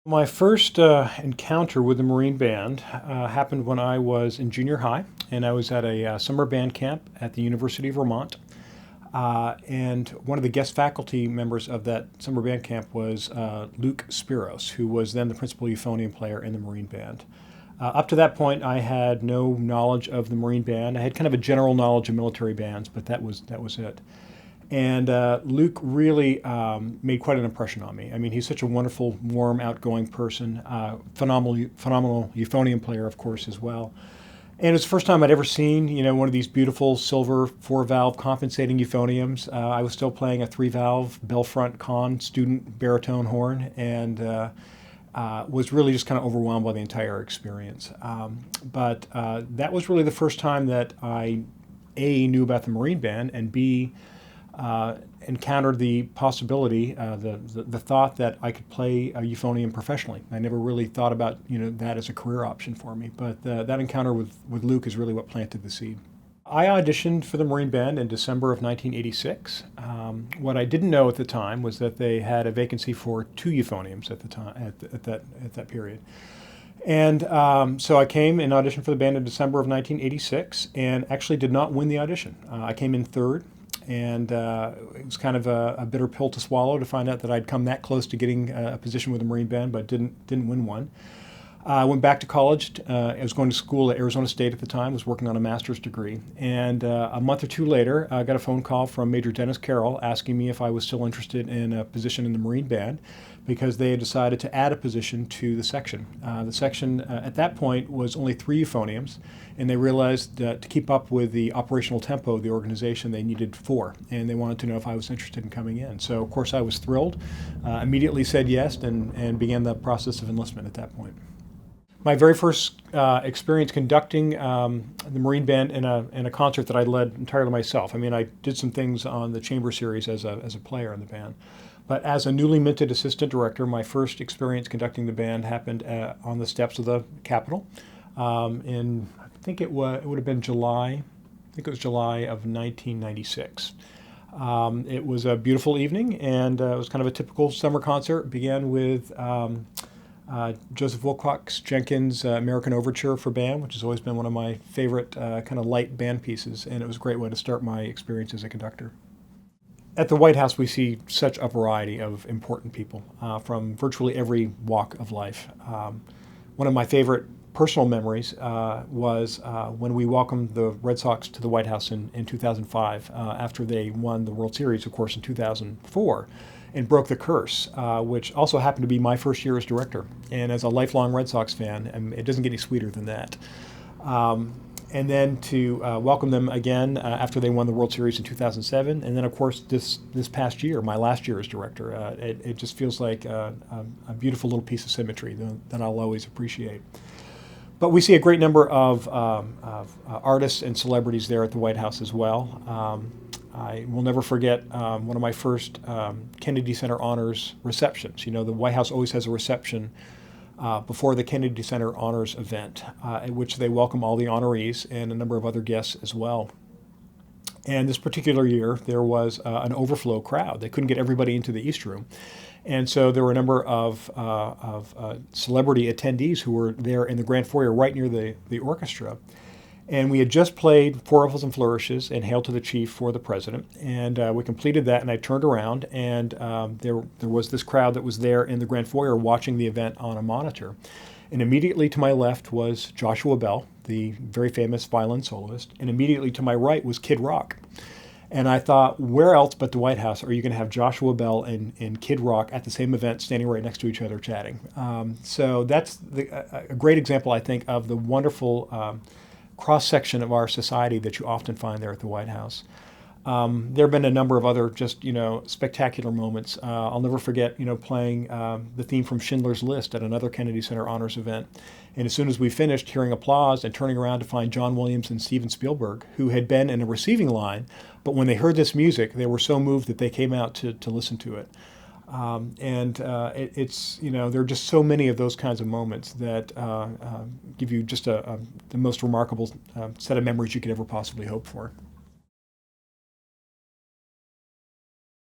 My first encounter with the Marine Band happened when I was in junior high, and I was at a summer band camp at the University of Vermont. And one of the guest faculty members of that summer band camp was Luke Spiros, who was then the principal euphonium player in the Marine Band. Up to that point, I had no knowledge of the Marine Band. I had kind of a general knowledge of military bands, but that was it. And Luke really made quite an impression on me. I mean, he's such a wonderful, warm, outgoing person, phenomenal euphonium player, of course, as well. And it's the first time I'd ever seen, one of these beautiful silver four-valve compensating euphoniums. I was still playing a three-valve Bellfront Con student baritone horn, and was really just kind of overwhelmed by the entire experience. But that was really the first time that I, A, knew about the Marine Band, and B, encountered the possibility, the thought that I could play a euphonium professionally. I never really thought about that as a career option for me, but that encounter with Luke is really what planted the seed. I auditioned for the Marine Band in December of 1986. What I didn't know at the time was that they had a vacancy for two euphoniums at the time at that period. And so I came and auditioned for the band in December of 1986, and actually did not win the audition. I came in third. And it was kind of a bitter pill to swallow to find out that I'd come that close to getting a position with the Marine Band, but didn't win one. I went back to college. I was going to school at Arizona State at the time, was working on a master's degree. And a month or two later, I got a phone call from Major Dennis Carroll asking me if I was still interested in a position in the Marine Band, because they had decided to add a position to the section. The section at that point was only 3 euphoniums, and they realized that to keep up with the operational tempo of the organization, they needed 4, and they wanted to know if I was interested in coming in. So, of course, I was thrilled, immediately said yes, and began the process of enlistment at that point. My very first experience conducting the Marine Band in a concert that I led entirely myself. I mean, I did some things on the chamber series as a player in the band. But as a newly minted assistant director, my first experience conducting the band happened on the steps of the Capitol I think it would have been July. I think it was July of 1996. It was a beautiful evening, and it was kind of a typical summer concert. It began with Joseph Wilcox Jenkins' American Overture for band, which has always been one of my favorite kind of light band pieces, and it was a great way to start my experience as a conductor. At the White House, we see such a variety of important people from virtually every walk of life. One of my favorite personal memories was when we welcomed the Red Sox to the White House in 2005 after they won the World Series, of course, in 2004, and broke the curse, which also happened to be my first year as director. And as a lifelong Red Sox fan, it doesn't get any sweeter than that. And then to welcome them again after they won the World Series in 2007, and then of course this past year, my last year as director, it just feels like a beautiful little piece of symmetry that I'll always appreciate. But we see a great number of artists and celebrities there at the White House as well. I will never forget one of my first Kennedy Center Honors receptions. The White House always has a reception before the Kennedy Center Honors event, in which they welcome all the honorees and a number of other guests as well. And this particular year, there was an overflow crowd. They couldn't get everybody into the East Room. And so there were a number of celebrity attendees who were there in the Grand Foyer right near the orchestra. And we had just played Four Rifles and Flourishes and Hail to the Chief for the President. And we completed that, and I turned around, and there was this crowd that was there in the Grand Foyer watching the event on a monitor. And immediately to my left was Joshua Bell, the very famous violin soloist. And immediately to my right was Kid Rock. And I thought, where else but the White House are you going to have Joshua Bell and Kid Rock at the same event, standing right next to each other chatting? So that's a great example, I think, of the wonderful cross-section of our society that you often find there at the White House. There have been a number of other just, spectacular moments. I'll never forget, playing the theme from Schindler's List at another Kennedy Center Honors event. And as soon as we finished, hearing applause and turning around to find John Williams and Steven Spielberg, who had been in a receiving line, but when they heard this music, they were so moved that they came out to listen to it. It's, there are just so many of those kinds of moments that give you just the most remarkable set of memories you could ever possibly hope for.